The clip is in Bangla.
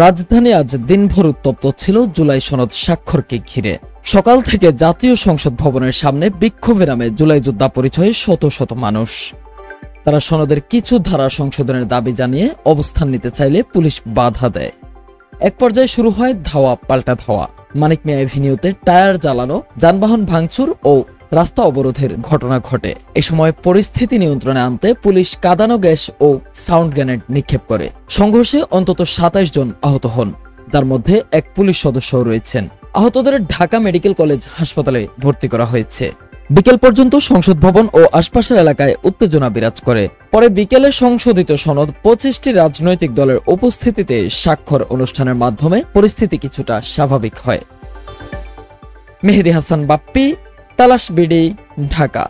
রাজধানী আজ দিনভর উত্তপ্ত ছিল জুলাই সনদ স্বাক্ষরকে ঘিরে। সকাল থেকে জাতীয় সংসদ ভবনের সামনে বিক্ষোভের নামে জুলাই যোদ্ধা পরিচয়ে শত শত মানুষ। তারা সনদের কিছু ধারা সংশোধনের দাবি জানিয়ে অবস্থান নিতে চাইলে পুলিশ বাধা দেয়। এক পর্যায়ে শুরু হয় ধাওয়া পাল্টা ধাওয়া। মানিক মিয়া এভিনিউতে টায়ার জ্বালানো, যানবাহন ভাঙচুর ও রাস্তা অবরোধের ঘটনা ঘটে। এ সময় পরিস্থিতি নিয়ন্ত্রণে আনতে পুলিশ কাঁদানো গ্যাস ও সাউন্ড গ্রেনেড নিক্ষেপ করে। সংঘর্ষে অন্তত ২৭ জন আহত হন, যার মধ্যে এক পুলিশ সদস্যও রয়েছেন। আহতদের ঢাকা মেডিকেল কলেজ হাসপাতালে ভর্তি করা হয়েছে। বিকেল পর্যন্ত সংসদ ভবন ও আশপাশের এলাকায় উত্তেজনা বিরাজ করে। পরে বিকেলে সংশোধিত সনদ ২৫টি রাজনৈতিক দলের উপস্থিতিতে স্বাক্ষর অনুষ্ঠানের মাধ্যমে পরিস্থিতি কিছুটা স্বাভাবিক হয়। মেহেদী হাসান বাপ্পি, তালাশ বিডি, ঢাকা।